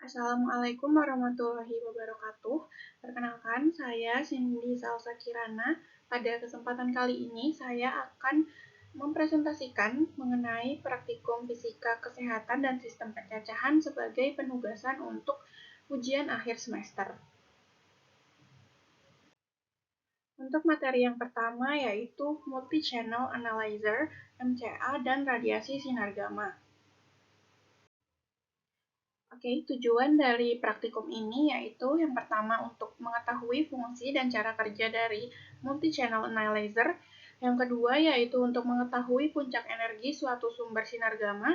Assalamualaikum warahmatullahi wabarakatuh. Perkenalkan, saya Cindy Salsa Kirana. Pada kesempatan kali ini, saya akan mempresentasikan mengenai praktikum fisika kesehatan dan sistem percacahan sebagai penugasan untuk ujian akhir semester. Untuk materi yang pertama yaitu Multi-Channel Analyzer, MCA, dan radiasi sinar gamma. Oke, tujuan dari praktikum ini yaitu yang pertama untuk mengetahui fungsi dan cara kerja dari multi-channel analyzer, yang kedua yaitu untuk mengetahui puncak energi suatu sumber sinar gamma,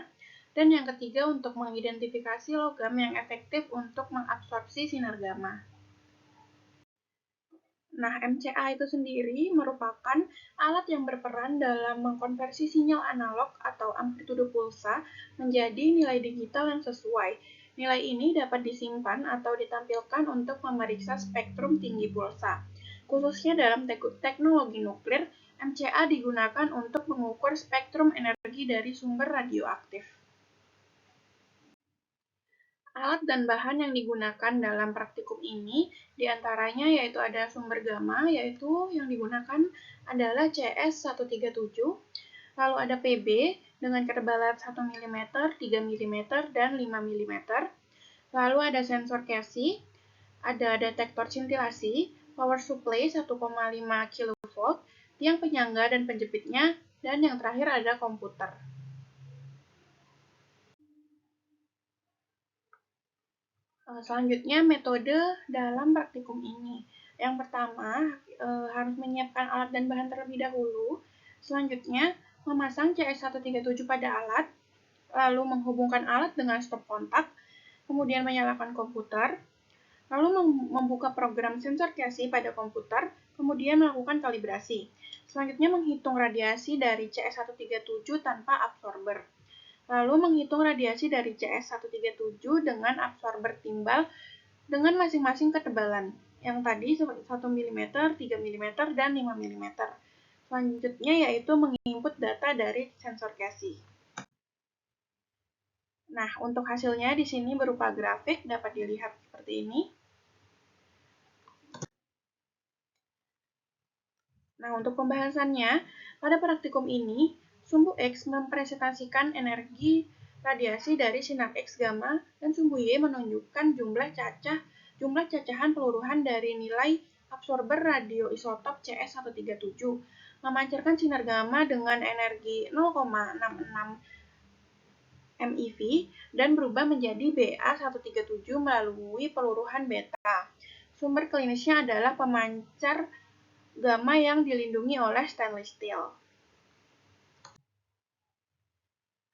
dan yang ketiga untuk mengidentifikasi logam yang efektif untuk mengabsorpsi sinar gamma. Nah, MCA itu sendiri merupakan alat yang berperan dalam mengkonversi sinyal analog atau amplitude pulsa menjadi nilai digital yang sesuai. Nilai ini dapat disimpan atau ditampilkan untuk memeriksa spektrum tinggi pulsa. Khususnya dalam teknologi nuklir, MCA digunakan untuk mengukur spektrum energi dari sumber radioaktif. Alat dan bahan yang digunakan dalam praktikum ini diantaranya yaitu ada sumber gamma, yaitu yang digunakan adalah CS137, lalu ada PB dengan ketebalan 1 mm, 3 mm, dan 5 mm, lalu ada sensor Casey, ada detektor sintilasi, power supply 1,5 kV, tiang penyangga dan penjepitnya, dan yang terakhir ada komputer. Selanjutnya, metode dalam praktikum ini. Yang pertama, harus menyiapkan alat dan bahan terlebih dahulu. Selanjutnya, memasang CS137 pada alat, lalu menghubungkan alat dengan stop kontak, kemudian menyalakan komputer, lalu membuka program sensor Casey pada komputer, kemudian melakukan kalibrasi. Selanjutnya, menghitung radiasi dari CS137 tanpa absorber. Lalu menghitung radiasi dari CS137 dengan absorber timbal dengan masing-masing ketebalan. Yang tadi 1 mm, 3 mm, dan 5 mm. Selanjutnya yaitu menginput data dari sensor Casey. Nah, untuk hasilnya di sini berupa grafik, dapat dilihat seperti ini. Nah, untuk pembahasannya, pada praktikum ini, sumbu X mempresentasikan energi radiasi dari sinar X gamma dan sumbu Y menunjukkan jumlah cacahan peluruhan dari nilai absorber radioisotop CS137 memancarkan sinar gamma dengan energi 0,66 MeV dan berubah menjadi Ba137 melalui peluruhan beta. Sumber klinisnya adalah pemancar gamma yang dilindungi oleh stainless steel.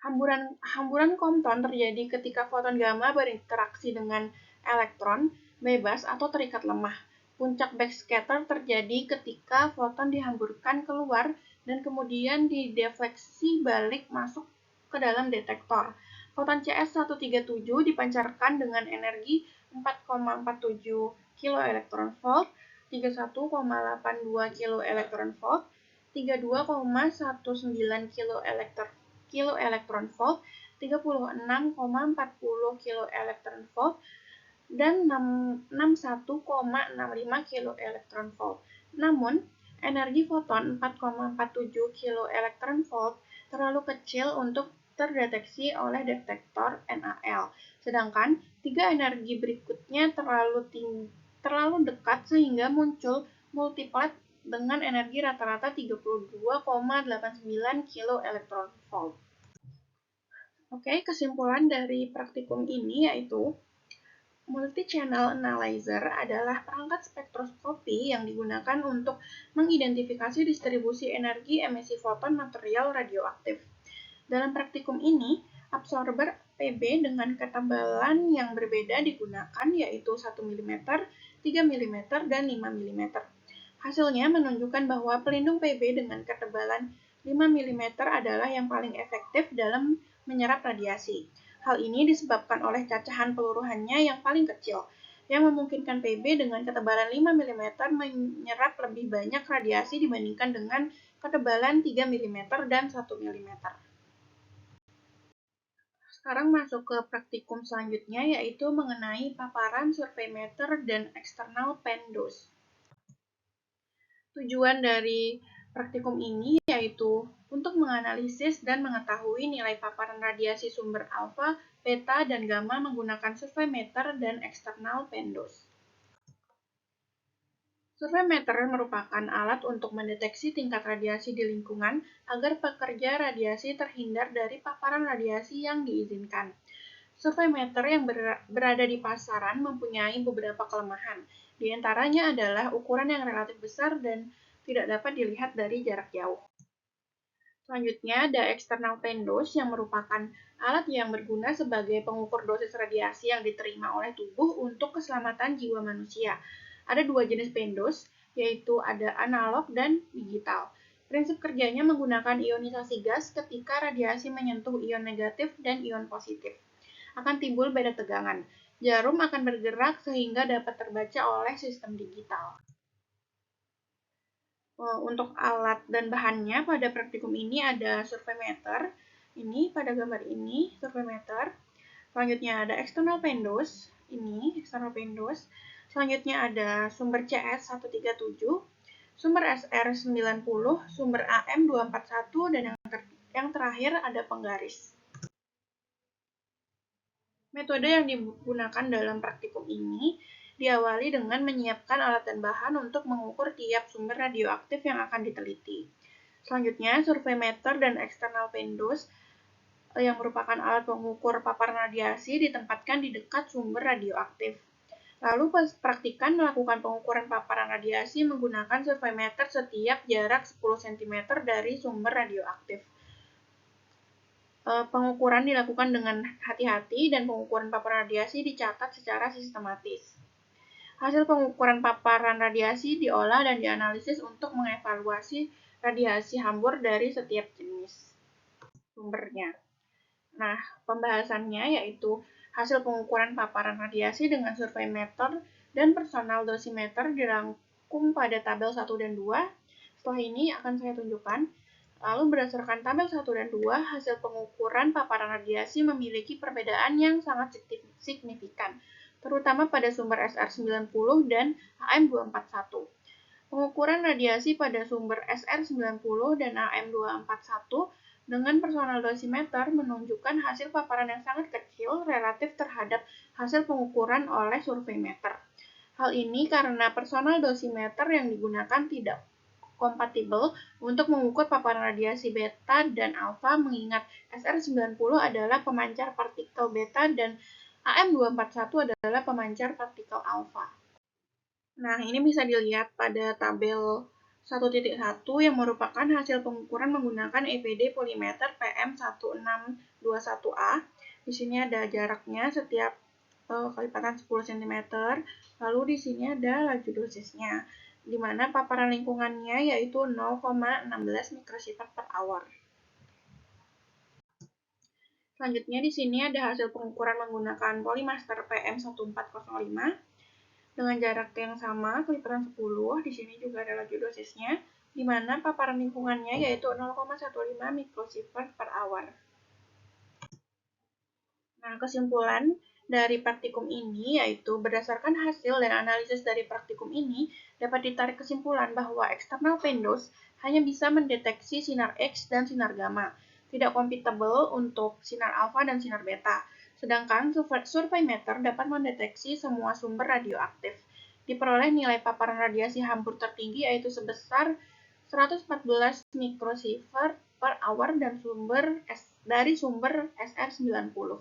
Hamburan Compton terjadi ketika foton gamma berinteraksi dengan elektron bebas atau terikat lemah. Puncak backscatter terjadi ketika foton dihamburkan keluar dan kemudian didefleksi balik masuk ke dalam detektor. Foton CS137 dipancarkan dengan energi 4,47 kV, 31,82 kV, 32,19 kV, 36,40 kV, dan 61,65 kV. Namun, energi foton 4,47 kV terlalu kecil untuk terdeteksi oleh detektor NaL, sedangkan tiga energi berikutnya terlalu dekat sehingga muncul multiplet dengan energi rata-rata 32,89 kV. Oke, kesimpulan dari praktikum ini yaitu multi-channel analyzer adalah perangkat spektroskopi yang digunakan untuk mengidentifikasi distribusi energi emisi foton material radioaktif. Dalam praktikum ini, absorber PB dengan ketebalan yang berbeda digunakan yaitu 1 mm, 3 mm, dan 5 mm. Hasilnya menunjukkan bahwa pelindung PB dengan ketebalan 5 mm adalah yang paling efektif dalam menyerap radiasi. Hal ini disebabkan oleh cacahan peluruhannya yang paling kecil, yang memungkinkan PB dengan ketebalan 5 mm menyerap lebih banyak radiasi dibandingkan dengan ketebalan 3 mm dan 1 mm. Sekarang masuk ke praktikum selanjutnya, yaitu mengenai paparan surveimeter dan external pendos. Tujuan dari praktikum ini yaitu untuk menganalisis dan mengetahui nilai paparan radiasi sumber alfa, beta, dan gamma menggunakan surveimeter dan external pendos. Surveimeter merupakan alat untuk mendeteksi tingkat radiasi di lingkungan agar pekerja radiasi terhindar dari paparan radiasi yang diizinkan. Surveimeter yang berada di pasaran mempunyai beberapa kelemahan. Di antaranya adalah ukuran yang relatif besar dan tidak dapat dilihat dari jarak jauh. Selanjutnya ada external pendos yang merupakan alat yang berguna sebagai pengukur dosis radiasi yang diterima oleh tubuh untuk keselamatan jiwa manusia. Ada dua jenis pendos, yaitu ada analog dan digital. Prinsip kerjanya menggunakan ionisasi gas ketika radiasi menyentuh ion negatif dan ion positif. Akan timbul beda tegangan. Jarum akan bergerak sehingga dapat terbaca oleh sistem digital. Untuk alat dan bahannya pada praktikum ini ada surveimeter. Ini pada gambar ini surveimeter. Selanjutnya ada external pendos. Ini external pendos. Selanjutnya ada sumber CS 137, sumber SR 90, sumber AM 241 dan yang terakhir ada penggaris. Metode yang digunakan dalam praktikum ini diawali dengan menyiapkan alat dan bahan untuk mengukur tiap sumber radioaktif yang akan diteliti. Selanjutnya, surveimeter dan external pendos yang merupakan alat pengukur paparan radiasi ditempatkan di dekat sumber radioaktif. Lalu praktikan melakukan pengukuran paparan radiasi menggunakan surveimeter setiap jarak 10 cm dari sumber radioaktif. Pengukuran dilakukan dengan hati-hati dan pengukuran paparan radiasi dicatat secara sistematis. Hasil pengukuran paparan radiasi diolah dan dianalisis untuk mengevaluasi radiasi hambur dari setiap jenis sumbernya. Nah, pembahasannya yaitu hasil pengukuran paparan radiasi dengan surveimeter dan personal dosimeter dirangkum pada tabel 1 dan 2. Setelah ini akan saya tunjukkan. Lalu berdasarkan tabel 1 dan 2, hasil pengukuran paparan radiasi memiliki perbedaan yang sangat signifikan, terutama pada sumber SR90 dan AM241. Pengukuran radiasi pada sumber SR90 dan AM241 dengan personal dosimeter menunjukkan hasil paparan yang sangat kecil relatif terhadap hasil pengukuran oleh surveimeter. Hal ini karena personal dosimeter yang digunakan tidak kompatibel untuk mengukur paparan radiasi beta dan alfa, mengingat SR90 adalah pemancar partikel beta dan AM241 adalah pemancar partikel alfa. Nah, ini bisa dilihat pada tabel 1.1 yang merupakan hasil pengukuran menggunakan EPD polimeter PM1621A. Di sini ada jaraknya setiap kelipatan 10 cm. Lalu di sini ada laju dosisnya, di mana paparan lingkungannya yaitu 0,16 mikrosievert per hour. Selanjutnya di sini ada hasil pengukuran menggunakan polimaster PM1405 dengan jarak yang sama, kelipatan 10. Di sini juga ada laju dosisnya, di mana paparan lingkungannya yaitu 0,15 mikrosievert per hour. Nah, kesimpulan dari praktikum ini yaitu berdasarkan hasil dan analisis dari praktikum ini dapat ditarik kesimpulan bahwa external pendos hanya bisa mendeteksi sinar X dan sinar gamma, tidak compatible untuk sinar alfa dan sinar beta. Sedangkan surveimeter dapat mendeteksi semua sumber radioaktif. Diperoleh nilai paparan radiasi hambur tertinggi yaitu sebesar 114 mikrosievert per hour dan dari sumber SR90.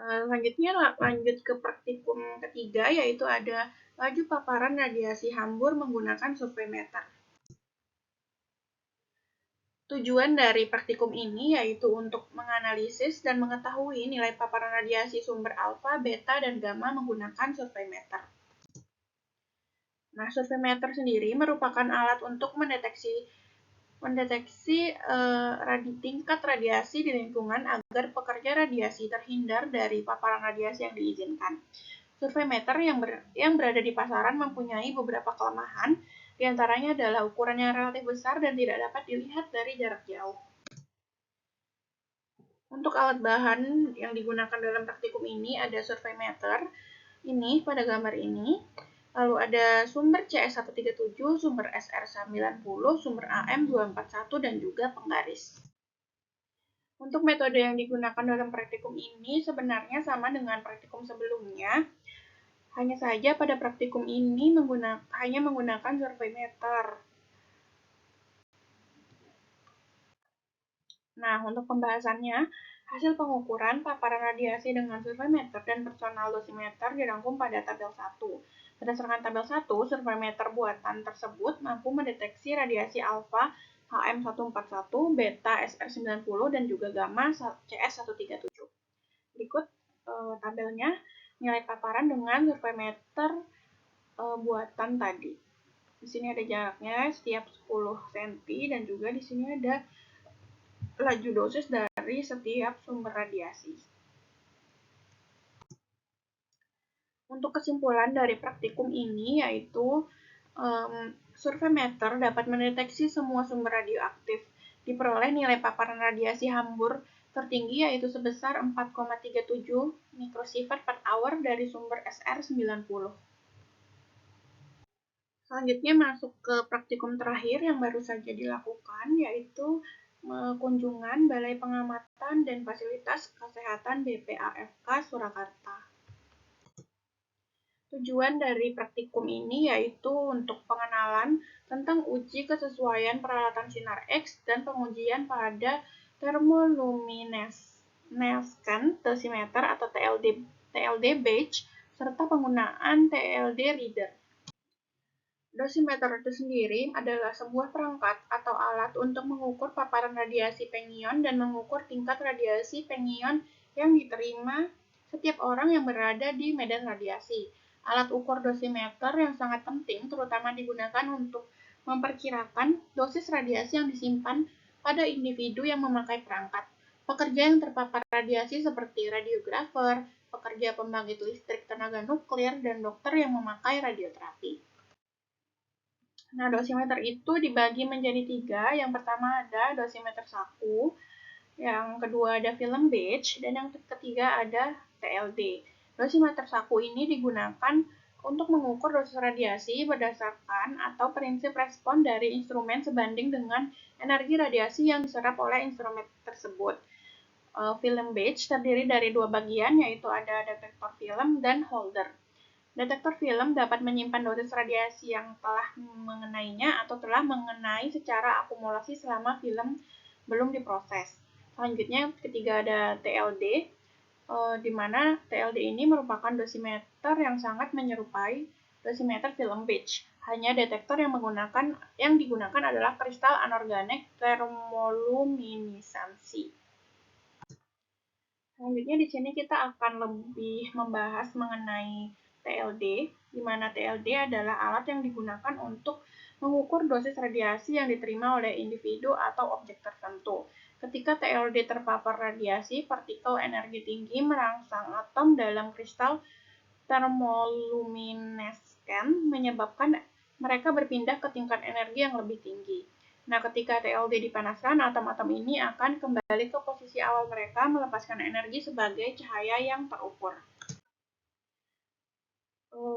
Selanjutnya lanjut ke praktikum ketiga, yaitu ada laju paparan radiasi hambur menggunakan surveimeter. Tujuan dari praktikum ini yaitu untuk menganalisis dan mengetahui nilai paparan radiasi sumber alfa, beta, dan gamma menggunakan surveimeter. Nah, surveimeter sendiri merupakan alat untuk mendeteksi tingkat radiasi di lingkungan agar pekerja radiasi terhindar dari paparan radiasi yang diizinkan. Surveimeter yang berada di pasaran mempunyai beberapa kelemahan, di antaranya adalah ukurannya relatif besar dan tidak dapat dilihat dari jarak jauh. Untuk alat bahan yang digunakan dalam praktikum ini ada survei meter, ini pada gambar ini. Lalu ada sumber CS137, sumber SR90, sumber AM241, dan juga penggaris. Untuk metode yang digunakan dalam praktikum ini sebenarnya sama dengan praktikum sebelumnya, hanya saja pada praktikum ini hanya menggunakan survei meter. Nah, untuk pembahasannya, hasil pengukuran paparan radiasi dengan survei meter dan personal dosimeter dirangkum pada tabel 1. Berdasarkan tabel 1, survei meter buatan tersebut mampu mendeteksi radiasi alfa HM141, beta SR90, dan juga gamma CS137. Berikut tabelnya nilai paparan dengan survei meter buatan tadi. Di sini ada jaraknya setiap 10 cm dan juga di sini ada laju dosis dari setiap sumber radiasi. Untuk kesimpulan dari praktikum ini yaitu survei meter dapat mendeteksi semua sumber radioaktif. Diperoleh nilai paparan radiasi hambur tertinggi yaitu sebesar 4,37 mikrosievert per hour dari sumber SR90. Selanjutnya masuk ke praktikum terakhir yang baru saja dilakukan, yaitu kunjungan Balai Pengamatan dan Fasilitas Kesehatan BPAFK Surakarta. Tujuan dari praktikum ini yaitu untuk pengenalan tentang uji kesesuaian peralatan sinar X dan pengujian pada thermoluminescent dosimeter atau TLD batch serta penggunaan TLD reader. Dosimeter itu sendiri adalah sebuah perangkat atau alat untuk mengukur paparan radiasi pengion dan mengukur tingkat radiasi pengion yang diterima setiap orang yang berada di medan radiasi. Alat ukur dosimeter yang sangat penting terutama digunakan untuk memperkirakan dosis radiasi yang disimpan pada individu yang memakai perangkat. Pekerja yang terpapar radiasi seperti radiografer, pekerja pembangkit listrik tenaga nuklir, dan dokter yang memakai radioterapi. Nah, dosimeter itu dibagi menjadi 3. Yang pertama ada dosimeter saku, yang kedua ada film batch, dan yang ketiga ada TLD. Dosimeter saku ini digunakan untuk mengukur dosis radiasi berdasarkan atau prinsip respon dari instrumen sebanding dengan energi radiasi yang diserap oleh instrumen tersebut. Film batch terdiri dari 2 bagian, yaitu ada detektor film dan holder. Detektor film dapat menyimpan dosis radiasi yang telah mengenainya atau telah mengenai secara akumulasi selama film belum diproses. Selanjutnya, ketiga ada TLD, di mana TLD ini merupakan dosimeter yang sangat menyerupai dosimeter film batch. Hanya detektor yang digunakan adalah kristal anorganik termoluminesensi. Selanjutnya di sini kita akan lebih membahas mengenai TLD, di mana TLD adalah alat yang digunakan untuk mengukur dosis radiasi yang diterima oleh individu atau objek tertentu. Ketika TLD terpapar radiasi, partikel energi tinggi merangsang atom dalam kristal termoluminescent, menyebabkan mereka berpindah ke tingkat energi yang lebih tinggi. Nah, ketika TLD dipanaskan, atom-atom ini akan kembali ke posisi awal mereka, melepaskan energi sebagai cahaya yang terukur.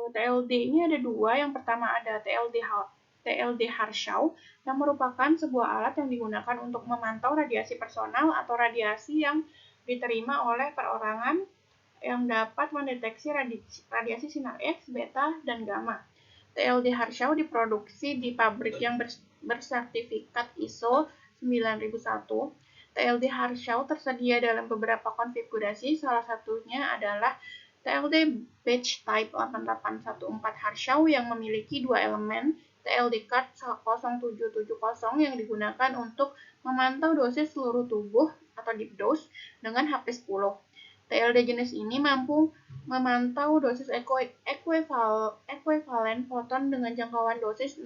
TLD ini ada 2. Yang pertama ada TLD Harshau, yang merupakan sebuah alat yang digunakan untuk memantau radiasi personal atau radiasi yang diterima oleh perorangan yang dapat mendeteksi radiasi sinar X, beta, dan gamma. TLD Harshau diproduksi di pabrik yang bersertifikat ISO 9001. TLD Harshau tersedia dalam beberapa konfigurasi, salah satunya adalah TLD Batch Type 8814 Harshau yang memiliki 2 elemen, TLD Card 0770 yang digunakan untuk memantau dosis seluruh tubuh atau deep dose dengan HP10. TLD jenis ini mampu memantau dosis ekuivalen foton dengan jangkauan dosis 0,01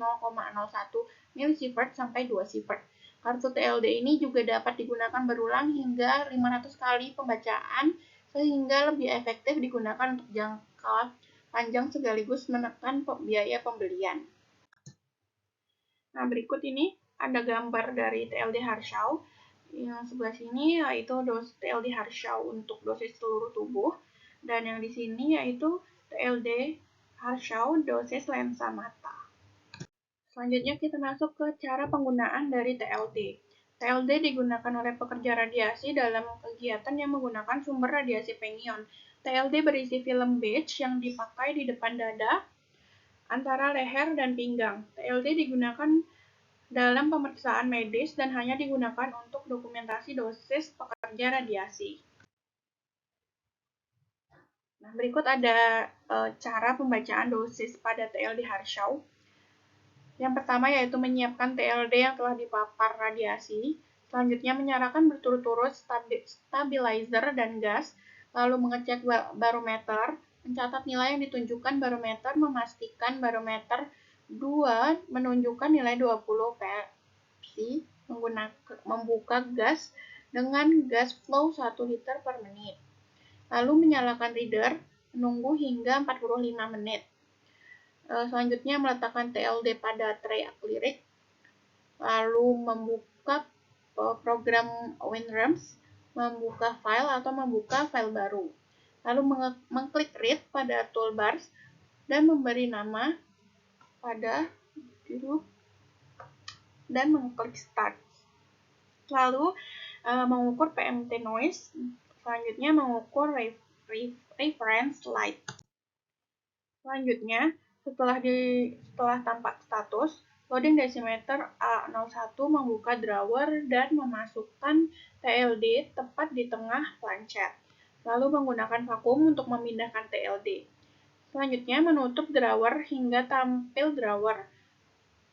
milisievert sampai 2 sievert. Kartu TLD ini juga dapat digunakan berulang hingga 500 kali pembacaan sehingga lebih efektif digunakan untuk jangka panjang sekaligus menekan biaya pembelian. Nah, berikut ini ada gambar dari TLD Harshau. Yang sebelah sini yaitu TLD Harshau untuk dosis seluruh tubuh, dan yang di sini yaitu TLD Harshau dosis lensa mata. Selanjutnya kita masuk ke cara penggunaan dari TLD. TLD digunakan oleh pekerja radiasi dalam kegiatan yang menggunakan sumber radiasi penion. TLD berisi film beige yang dipakai di depan dada, antara leher dan pinggang. TLD digunakan dalam pemeriksaan medis dan hanya digunakan untuk dokumentasi dosis pekerja radiasi. Nah, berikut ada cara pembacaan dosis pada TLD Harshau. Yang pertama yaitu menyiapkan TLD yang telah dipapar radiasi, selanjutnya menyalakan berturut-turut stabilizer dan gas, lalu mengecek barometer, mencatat nilai yang ditunjukkan barometer, memastikan barometer 2 menunjukkan nilai 20 PSI, membuka gas dengan gas flow 1 liter per menit. Lalu menyalakan reader, menunggu hingga 45 menit. Selanjutnya meletakkan TLD pada tray akrilik, lalu membuka program WinRAMS, membuka file atau membuka file baru. Lalu mengklik read pada toolbars dan memberi nama pada grup dan mengklik start. Lalu mengukur PMT noise, selanjutnya mengukur reference light. Selanjutnya, setelah tampak status, loading dosimeter A01 membuka drawer dan memasukkan TLD tepat di tengah planchet, lalu menggunakan vakum untuk memindahkan TLD. Selanjutnya, menutup drawer hingga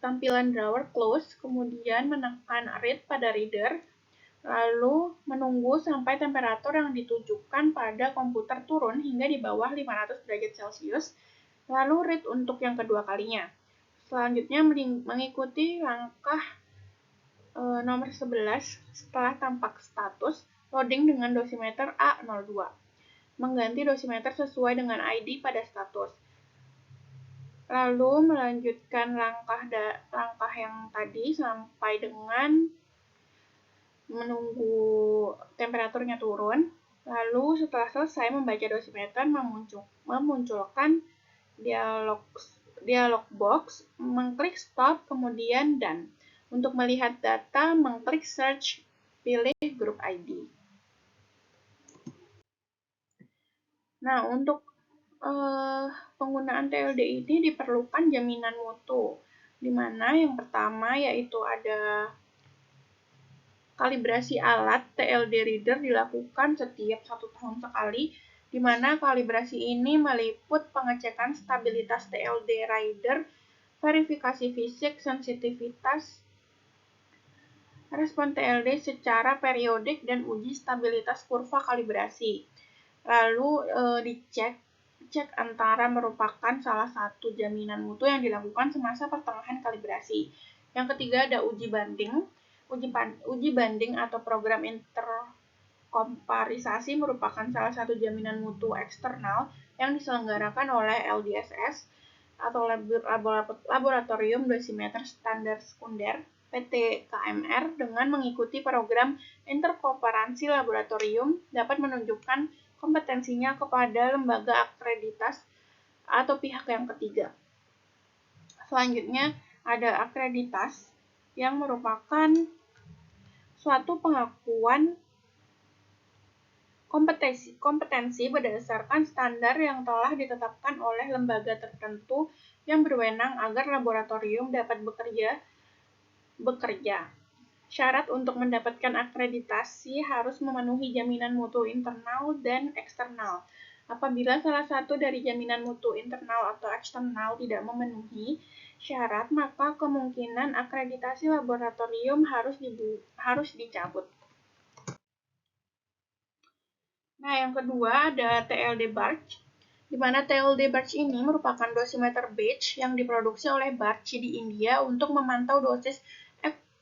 tampilan drawer close, kemudian menekan read pada reader, lalu menunggu sampai temperatur yang ditujukan pada komputer turun hingga di bawah 500 derajat Celcius, lalu read untuk yang kedua kalinya. Selanjutnya mengikuti langkah nomor 11 setelah tampak status, loading dengan dosimeter A02. Mengganti dosimeter sesuai dengan ID pada status. Lalu melanjutkan langkah yang tadi sampai dengan menunggu temperaturnya turun. Lalu setelah selesai membaca dosimeter, memunculkan dialog box, mengklik stop, kemudian done. Untuk melihat data, mengklik search, pilih grup ID. Nah, untuk penggunaan TLD ini diperlukan jaminan mutu, di mana yang pertama yaitu ada kalibrasi alat TLD reader dilakukan setiap 1 tahun sekali, di mana kalibrasi ini meliput pengecekan stabilitas TLD reader, verifikasi fisik, sensitivitas, respon TLD secara periodik, dan uji stabilitas kurva kalibrasi. Lalu dicek antara merupakan salah satu jaminan mutu yang dilakukan semasa pertengahan kalibrasi. Yang ketiga ada uji banding. Uji banding atau program interkomparisasi merupakan salah satu jaminan mutu eksternal yang diselenggarakan oleh LDSS atau Laboratorium Dosimeter Standar Sekunder PT KMR. Dengan mengikuti program interkomparasi laboratorium dapat menunjukkan kompetensinya kepada lembaga akreditas atau pihak yang ketiga. Selanjutnya ada akreditas yang merupakan suatu pengakuan kompetensi berdasarkan standar yang telah ditetapkan oleh lembaga tertentu yang berwenang agar laboratorium dapat bekerja. Syarat untuk mendapatkan akreditasi harus memenuhi jaminan mutu internal dan eksternal. Apabila salah satu dari jaminan mutu internal atau eksternal tidak memenuhi syarat, maka kemungkinan akreditasi laboratorium harus dicabut. Nah, yang kedua ada TLD Barge, di mana TLD Barge ini merupakan dosimeter beige yang diproduksi oleh Barge di India untuk memantau dosis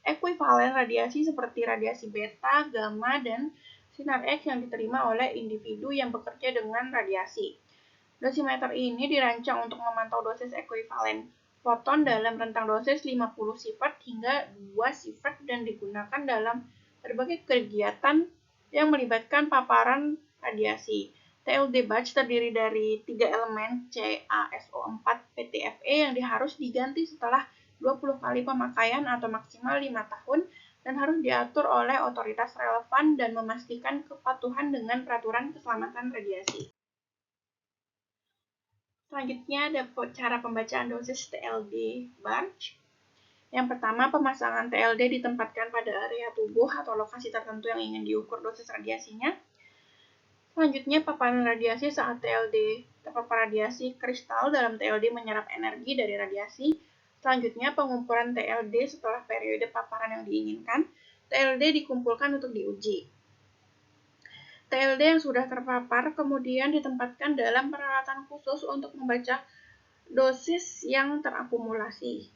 ekuivalen radiasi seperti radiasi beta, gamma, dan sinar X yang diterima oleh individu yang bekerja dengan radiasi. Dosimeter ini dirancang untuk memantau dosis ekuivalen foton dalam rentang dosis 50 sievert hingga 2 sievert dan digunakan dalam berbagai kegiatan yang melibatkan paparan radiasi. TLD batch terdiri dari 3 elemen CaSO4 PTFE yang harus diganti setelah 20 kali pemakaian atau maksimal 5 tahun dan harus diatur oleh otoritas relevan dan memastikan kepatuhan dengan peraturan keselamatan radiasi. Selanjutnya ada cara pembacaan dosis TLD batch. Yang pertama, pemasangan TLD ditempatkan pada area tubuh atau lokasi tertentu yang ingin diukur dosis radiasinya. Selanjutnya, paparan radiasi saat TLD terpapar radiasi kristal dalam TLD menyerap energi dari radiasi. Selanjutnya, pengumpulan TLD setelah periode paparan yang diinginkan. TLD dikumpulkan untuk diuji. TLD yang sudah terpapar kemudian ditempatkan dalam peralatan khusus untuk membaca dosis yang terakumulasi.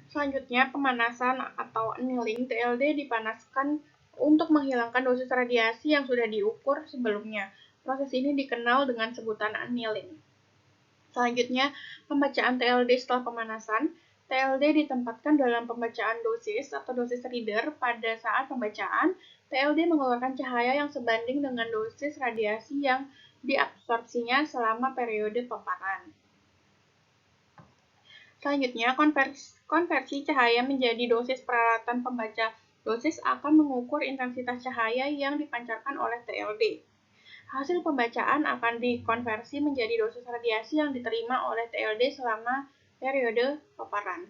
Selanjutnya, pemanasan atau annealing. TLD dipanaskan untuk menghilangkan dosis radiasi yang sudah diukur sebelumnya. Proses ini dikenal dengan sebutan annealing. Selanjutnya, pembacaan TLD setelah pemanasan. TLD ditempatkan dalam pembacaan dosis atau dosis reader. Pada saat pembacaan, TLD mengeluarkan cahaya yang sebanding dengan dosis radiasi yang diabsorpsinya selama periode paparan. Selanjutnya, konversi cahaya menjadi dosis. Peralatan pembaca dosis akan mengukur intensitas cahaya yang dipancarkan oleh TLD. Hasil pembacaan akan dikonversi menjadi dosis radiasi yang diterima oleh TLD selama periode paparan.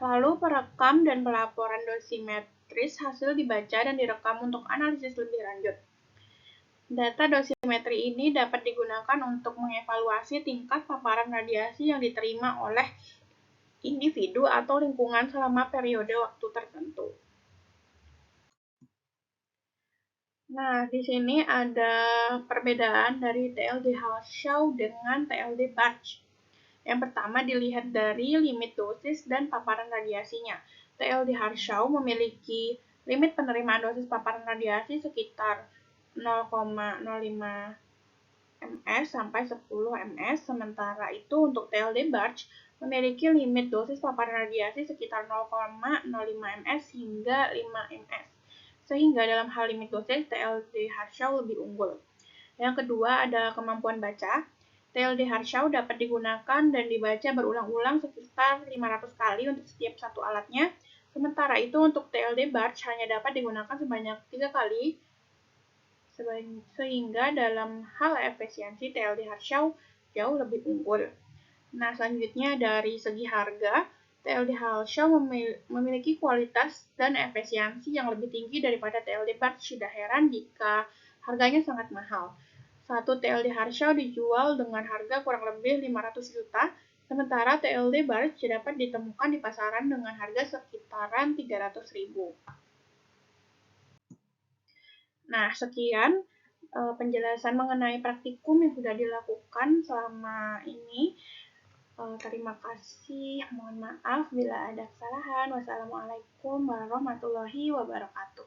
Lalu perekam dan pelaporan dosimetris hasil dibaca dan direkam untuk analisis lebih lanjut. Data dosimetri ini dapat digunakan untuk mengevaluasi tingkat paparan radiasi yang diterima oleh individu atau lingkungan selama periode waktu tertentu. Nah, di sini ada perbedaan dari TLD Harshau dengan TLD batch. Yang pertama dilihat dari limit dosis dan paparan radiasinya. TLD Harshau memiliki limit penerimaan dosis paparan radiasi sekitar 0,05 ms sampai 10 ms, sementara itu untuk TLD batch memiliki limit dosis paparan radiasi sekitar 0,05 ms hingga 5 ms. Sehingga dalam hal limit dosis, TLD Harshau lebih unggul. Yang kedua ada kemampuan baca. TLD Harshau dapat digunakan dan dibaca berulang-ulang sekitar 500 kali untuk setiap satu alatnya. Sementara itu untuk TLD batch hanya dapat digunakan sebanyak 3 kali, sehingga dalam hal efisiensi TLD Harshau jauh lebih unggul. Nah, selanjutnya dari segi harga, TLD Harshau memiliki kualitas dan efisiensi yang lebih tinggi daripada TLD batch. Tidak heran jika harganya sangat mahal. Satu TLD Harshau dijual dengan harga kurang lebih 500 juta, sementara TLD batch dapat ditemukan di pasaran dengan harga sekitaran 300 ribu. Nah, sekian penjelasan mengenai praktikum yang sudah dilakukan selama ini. Terima kasih, mohon maaf bila ada kesalahan. Wassalamualaikum warahmatullahi wabarakatuh.